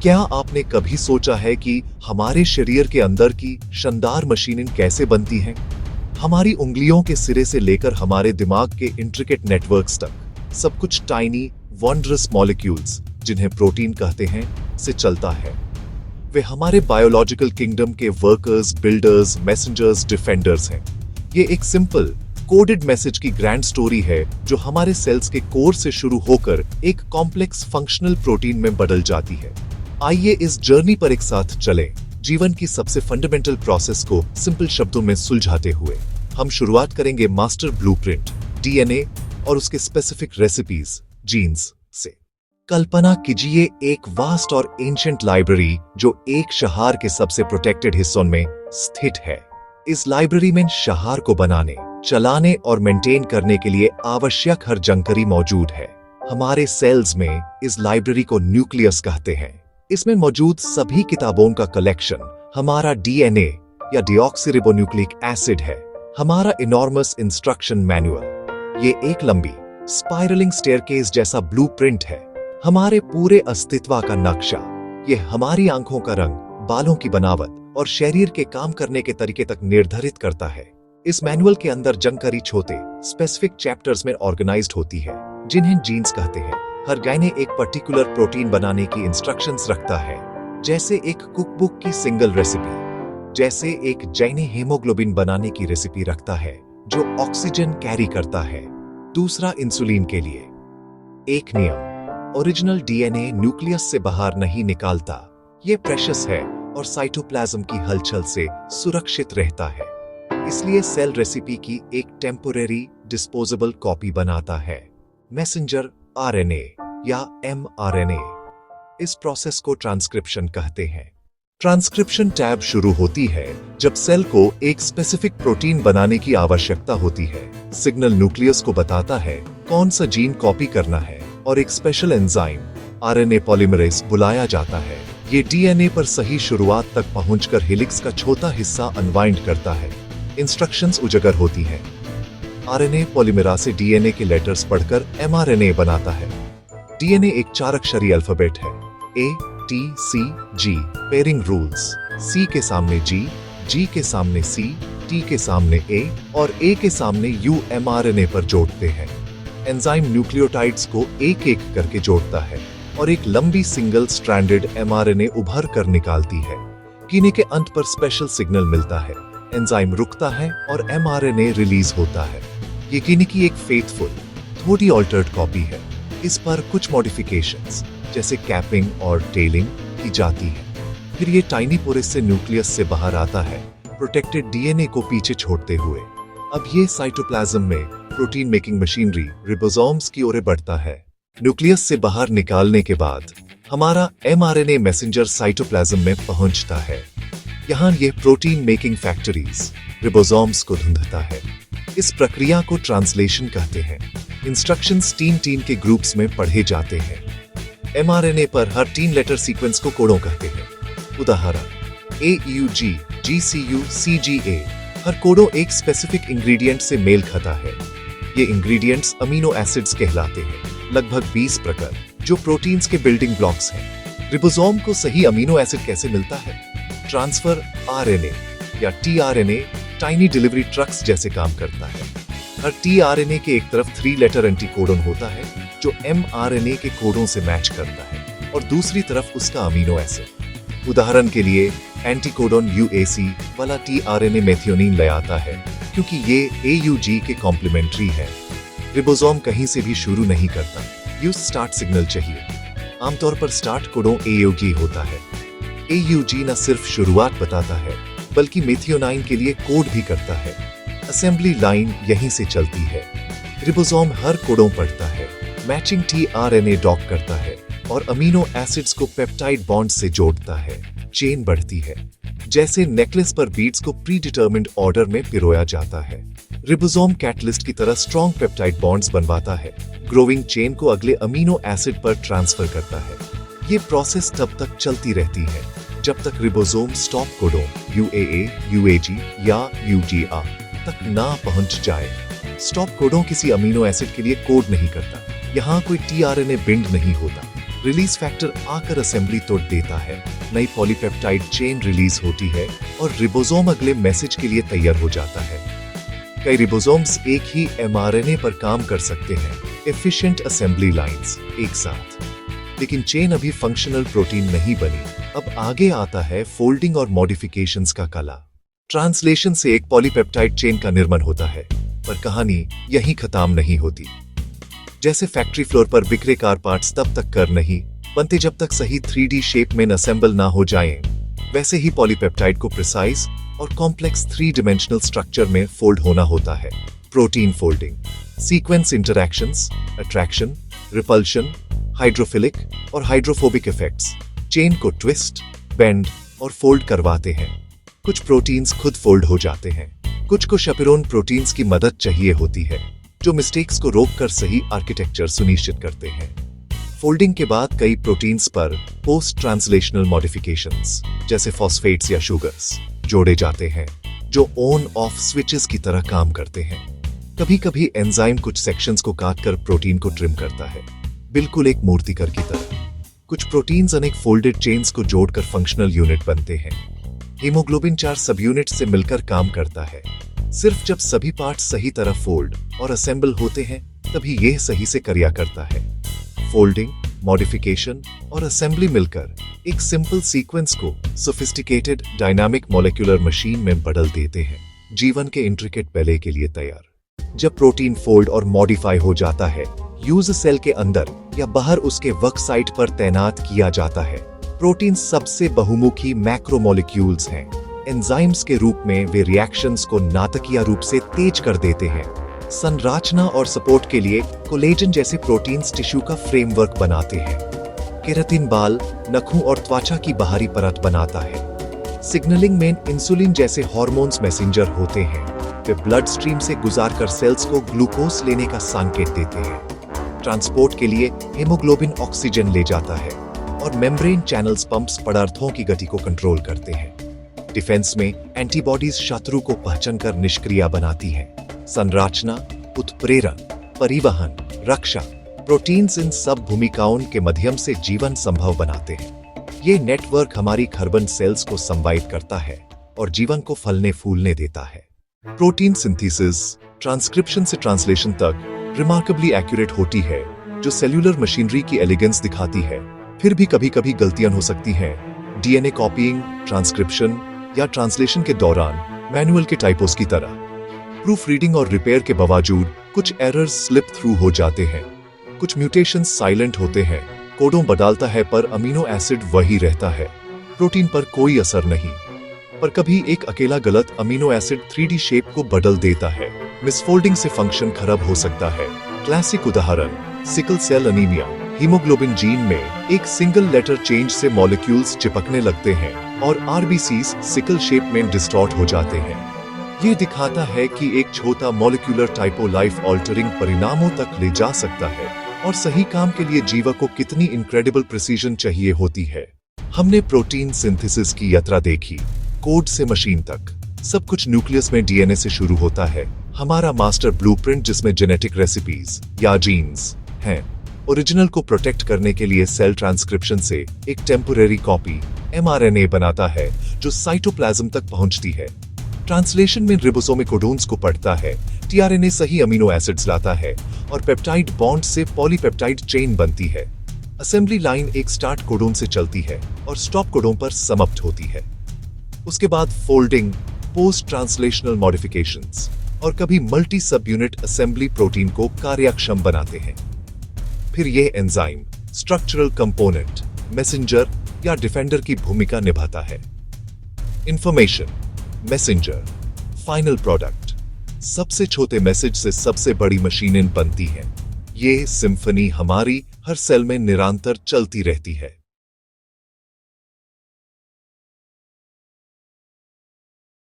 क्या आपने कभी सोचा है कि हमारे शरीर के अंदर की शानदार मशीनें कैसे बनती हैं? हमारी उंगलियों के सिरे से लेकर हमारे दिमाग के इंट्रिकेट नेटवर्क्स तक सब कुछ टाइनी वंडरस मॉलिक्यूल्स, जिन्हें प्रोटीन कहते हैं, से चलता है। वे हमारे बायोलॉजिकल किंगडम के वर्कर्स, बिल्डर्स, मैसेंजर्स, डिफेंडर्स हैं। ये एक सिंपल कोडेड मैसेज की ग्रैंड स्टोरी है जो हमारे सेल्स के कोर से शुरू होकर एक कॉम्प्लेक्स फंक्शनल प्रोटीन में बदल जाती है। आइए इस जर्नी पर एक साथ चलें, जीवन की सबसे फंडामेंटल प्रोसेस को सिंपल शब्दों में सुलझाते हुए। हम शुरुआत करेंगे मास्टर ब्लूप्रिंट, डीएनए और उसके स्पेसिफिक रेसिपीज, जीन्स से। कल्पना कीजिए एक वास्ट और एंशिएंट लाइब्रेरी जो एक शहर के सबसे प्रोटेक्टेड हिस्सों में स्थित है। इस लाइब्रेरी में शहर को बनाने, चलाने और मेंटेन करने के लिए आवश्यक हर जानकारी मौजूद है। हमारे सेल्स में इस लाइब्रेरी को न्यूक्लियस कहते हैं। इसमें मौजूद सभी किताबों का कलेक्शन हमारा डीएनए या डीऑक्सीरिबोन्यूक्लिक एसिड है, हमारा इनॉर्मस इंस्ट्रक्शन मैनुअल। ये एक लंबी स्पाइरलिंग स्टेयरकेस जैसा ब्लूप्रिंट है, हमारे पूरे अस्तित्व का नक्शा। ये हमारी आंखों का रंग, बालों की बनावट और शरीर के काम करने के तरीके तक निर्धारित करता है। इस मैनुअल के अंदर जानकारी छोटे स्पेसिफिक चैप्टर्स में ऑर्गेनाइज्ड होती है, जिन्हें जीन्स कहते हैं। हर गायने एक पर्टिकुलर प्रोटीन बनाने की इंस्ट्रक्शंस रखता है, जैसे एक कुकबुक की सिंगल रेसिपी। जैसे एक जैने हीमोग्लोबिन बनाने की रेसिपी रखता है जो ऑक्सीजन कैरी करता है। दूसरा इंसुलिन के लिए एक नियम, ओरिजिनल डीएनए न्यूक्लियस से बाहर नहीं निकालता। ये प्रेशियस है और साइटोप्लाज्म की हलचल से सुरक्षित रहता है, इसलिए सेल रेसिपी की एक टेम्पोरेरी डिस्पोजेबल कॉपी बनाता है। मैसेंजर आरएनए या एमआरएनए। इस प्रोसेस को ट्रांसक्रिप्शन कहते हैं। ट्रांसक्रिप्शन टैब शुरू होती है जब सेल को एक स्पेसिफिक प्रोटीन बनाने की आवश्यकता होती है। सिग्नल न्यूक्लियस को बताता है कौन सा जीन कॉपी करना है और एक स्पेशल एंजाइम आरएनए पॉलीमरेज बुलाया जाता है। ये डीएनए पर सही शुरुआत तक पहुंचकर हेलिक्स का छोटा हिस्सा अनवाइंड करता है। इंस्ट्रक्शंस उजागर होती हैं। आरएनए पॉलीमरेज से डीएनए के लेटर्स पढ़कर एमआरएनए बनाता है। डीएनए एक 4 अक्षरी अल्फाबेट है, A T C G. Pairing rules: C के सामने जी, जी के सामने सी, टी के सामने ए और ए के सामने यू एमआरएनए पर जोड़ते हैं। एंजाइम न्यूक्लियोटाइड्स को एक एक करके जोड़ता है और एक लंबी सिंगल स्ट्रैंडेड एमआरएनए उभर कर निकालती है। कीने के अंत पर स्पेशल सिग्नल मिलता है, एंजाइम रुकता है और एमआरएनए रिलीज होता है। ये कीने की एक फेथफुल, थोड़ी ऑल्टर्ड कॉपी है। इस पर कुछ मॉडिफिकेशंस जैसे कैपिंग और टेलिंग की जाती है। फिर ये टाइनी पोरेस से न्यूक्लियस से बाहर आता है, प्रोटेक्टेड डीएनए को पीछे छोड़ते हुए। अब ये साइटोप्लाज्म में प्रोटीन मेकिंग मशीनरी रिबोसोम्स की ओर बढ़ता है। न्यूक्लियस से बाहर निकालने के बाद हमारा एमआरएनए मैसेंजर साइटोप्लाज्म में पहुंचता है। यहाँ ये प्रोटीन मेकिंग फैक्ट्रीज रिबोसोम्स को ढूंढता है। इस प्रक्रिया को ट्रांसलेशन कहते हैं। इंस्ट्रक्शंस 3 के ग्रुप्स में पढ़े जाते हैं। एमआरएनए पर हर 3 लेटर सीक्वेंस को कोडों कहते हैं। उदाहरण AUG, GCU, CGA। हर कोडों एक स्पेसिफिक इंग्रेडिएंट से मेल खाता है। ये इंग्रेडिएंट्स अमीनो एसिड्स कहलाते हैं, लगभग 20 प्रकार, जो प्रोटीन्स के बिल्डिंग ब्लॉक्स हैं। रिबोसोम को सही अमीनो एसिड कैसे मिलता है? ट्रांसफर आरएनए या टीआरएनए टाइनी डिलीवरी ट्रक्स जैसे काम करता है। हर टीआरएनए के एक तरफ 3 लेटर एंटीकोडन होता है जो एमआरएनए के कोडों से मैच करता है और दूसरी तरफ उसका अमीनो एसिड। उदाहरण के लिए एंटीकोडन UAC वाला टीआरएनए मेथियोनिन ले आता है क्योंकि ये AUG के कॉम्प्लीमेंट्री है। रिबोसोम कहीं से भी शुरू नहीं करता, यूज स्टार्ट सिग्नल चाहिए। आमतौर पर स्टार्ट कोडों AUG होता है। AUG न सिर्फ शुरुआत बताता है बल्कि मेथियोनाइन के लिए कोड भी करता है। असेंबली लाइन यहीं से चलती है। रिबोसोम हर कोडों पढ़ता है, मैचिंग टीआरएनए डॉक करता है और अमीनो एसिड्स को पेप्टाइड बॉन्ड से जोड़ता है। चेन बढ़ती है, जैसे नेकलेस पर बीड्स को प्री डिटर्मिन्ड ऑर्डर में पिरोया जाता है। रिबोसोम कैटलिस्ट की तरह स्ट्रॉन्ग पेप्टाइड बॉन्ड्स बनवाता है, ग्रोइंग चेन को अगले अमीनो एसिड पर ट्रांसफर करता है। ये प्रोसेस तब तक चलती रहती है जब तक रिबोसोम स्टॉप कोडों UAA, UAG या UGR तक ना पहुंच जाए। स्टॉप कोडों किसी अमीनो एसिड के लिए कोड नहीं करता। यहाँ कोई टीआरएनए बिंड नहीं होता। रिलीज फैक्टर आकर असेंबली तोड़ देता है, नई पॉलीपेप्टाइड चेन रिलीज होती है और रिबोसोम अगले मैसेज के लिए तैयार हो जाता है। कई रिबोसोम्स एक ही एमआरएनए पर काम कर सकते हैं, एफिशिएंट असेंबली लाइंस एक साथ। लेकिन चेन अभी फंक्शनल प्रोटीन नहीं बनी। अब आगे आता है फोल्डिंग और मॉडिफिकेशंस का कला। ट्रांसलेशन से एक पॉलीपेप्टाइड चेन का निर्माण होता है, पर कहानी यहीं खत्म नहीं होती। जैसे फैक्ट्री फ्लोर पर बिखरे कार पार्ट्स तब तक कर नहीं बनते जब तक सही 3D शेप में असेंबल ना हो जाएं, वैसे ही पॉलीपेप्टाइड को प्रिसाइज और कॉम्प्लेक्स 3 डायमेंशनल स्ट्रक्चर में फोल्ड होना होता है। Protein folding sequence interactions, attraction, repulsion, hydrophilic और हाइड्रोफोबिक इफेक्ट्स चेन को ट्विस्ट, बेंड और फोल्ड करवाते हैं। कुछ प्रोटीन्स खुद फोल्ड हो जाते हैं, कुछ को शेपेरोन प्रोटीन्स की मदद चाहिए होती है, जो मिस्टेक्स को रोककर सही आर्किटेक्चर सुनिश्चित करते हैं। फोल्डिंग के बाद कई प्रोटीन्स पर पोस्ट ट्रांसलेशनल मॉडिफिकेशंस जैसे फॉस्फेट्स या शुगर्स जोड़े जाते हैं, जो ऑन ऑफ स्विचेस की तरह काम करते हैं। कभी कभी एंजाइम कुछ सेक्शंस को काटकर प्रोटीन को ट्रिम करता है, बिल्कुल एक मूर्तिकार की तरह। कुछ प्रोटीन्स अनेक फोल्डेड चेन्स को जोड़कर फंक्शनल यूनिट बनते हैं। हीमोग्लोबिन 4 सब यूनिट से मिलकर काम करता है। सिर्फ जब सभी पार्ट्स सही तरह फोल्ड और असेंबल होते हैं तभी यह सही से कार्य करता है। फोल्डिंग, मॉडिफिकेशन और असेंबली मिलकर एक सिंपल सीक्वेंस को सोफिस्टिकेटेड डायनामिक मॉलिक्यूलर मशीन में बदल देते हैं, जीवन के इंट्रिकेट बैले के लिए तैयार। जब प्रोटीन फोल्ड और मॉडिफाई हो जाता है, यूज सेल के अंदर या बाहर उसके वर्क साइट पर तैनात किया जाता है। प्रोटीन सबसे बहुमुखी मैक्रोमोलिक्यूल्स हैं। एंजाइम्स के रूप में वे रिएक्शंस को नाटकीय रूप से तेज कर देते हैं। संरचना और सपोर्ट के लिए कोलेजन जैसे प्रोटीन्स टिश्यू का फ्रेमवर्क बनाते हैं। केराटिन बाल, नखों और त्वचा की बाहरी परत बनाता है। सिग्नलिंग में इंसुलिन जैसे हार्मोन्स मैसेंजर होते हैं। वे ब्लड स्ट्रीम से गुजारकर सेल्स को ग्लूकोज लेने का संकेत देते हैं। ट्रांसपोर्ट के लिए हीमोग्लोबिन ऑक्सीजन ले जाता है और मेम्ब्रेन चैनल्स पंप्स पदार्थों की गति को कंट्रोल करते हैं। डिफेंस में एंटीबॉडीज शत्रु को पहचान कर निष्क्रिय बनाती हैं। संरचना, उत्प्रेरण, परिवहन, रक्षा, प्रोटीन्स इन सब भूमिकाओं के माध्यम से जीवन संभव बनाते हैं। ये नेटवर्क हमारी खरबन सेल्स को संवाहित करता है और जीवन को फलने फूलने देता है। प्रोटीन सिंथेसिस ट्रांसक्रिप्शन से ट्रांसलेशन तक रिमार्केबली एक्यूरेट होती है, जो सेल्यूलर मशीनरी की एलिगेंस दिखाती है। फिर भी कभी कभी गलतियां हो सकती हैं। डीएनए कॉपीइंग, ट्रांसक्रिप्शन या ट्रांसलेशन के दौरान मैनुअल के टाइपोस की तरह प्रूफ रीडिंग और रिपेयर के बावजूद कुछ एरर्स स्लिप थ्रू हो जाते हैं। कुछ म्यूटेशंस साइलेंट होते हैं, कोडों बदलता है पर अमीनो एसिड वही रहता है। प्रोटीन पर कोई असर नहीं, पर कभी एक अकेला गलत अमीनो एसिड 3D शेप को बदल देता है। मिसफोल्डिंग से फंक्शन खराब हो सकता है। क्लासिक उदाहरण sickle cell anaemia. Haemoglobin gene में एक सिंगल लेटर चेंज से मॉलिक्यूल्स चिपकने लगते हैं और आरबीसीज सिकल शेप में डिस्टॉर्ट हो जाते हैं। ये दिखाता है कि एक छोटा मॉलिक्यूलर टाइपो लाइफ ऑल्टरिंग परिणामों तक ले जा सकता है और सही काम के लिए जीवा को कितनी इनक्रेडिबल प्रिसीजन चाहिए होती है। हमने प्रोटीन सिंथेसिस की यात्रा देखी, कोड से मशीन तक। सब कुछ न्यूक्लियस में डीएनए से शुरू होता है, हमारा मास्टर ब्लूप्रिंट जिसमें जेनेटिक रेसिपीज या जीन्स हैं। ओरिजिनल को प्रोटेक्ट करने के लिए सेल ट्रांसक्रिप्शन से एक टेम्पोरेरी कॉपी एमआरएनए बनाता है जो साइटोप्लाज्म तक पहुंचती है। ट्रांसलेशन में रिबोसोमिक कोडोन्स को पढ़ता है, टीआरएनए सही अमीनो एसिड्स लाता है और पेप्टाइड बॉन्ड से पॉलीपेप्टाइड चेन बनती है। असेंबली लाइन एक स्टार्ट कोडोन से चलती है और स्टॉप कोडोन पर समाप्त होती है। उसके बाद फोल्डिंग, पोस्ट ट्रांसलेशनल मॉडिफिकेशंस और कभी मल्टी सब यूनिट असेंबली प्रोटीन को कार्यक्षम बनाते हैं। फिर यह एंजाइम स्ट्रक्चरल कंपोनेंट, मैसेंजर या डिफेंडर की भूमिका निभाता है। Information, messenger, final product. सबसे छोटे मैसेज से सबसे बड़ी मशीनें बनती हैं। ये सिम्फनी हमारी हर सेल में निरंतर चलती रहती है।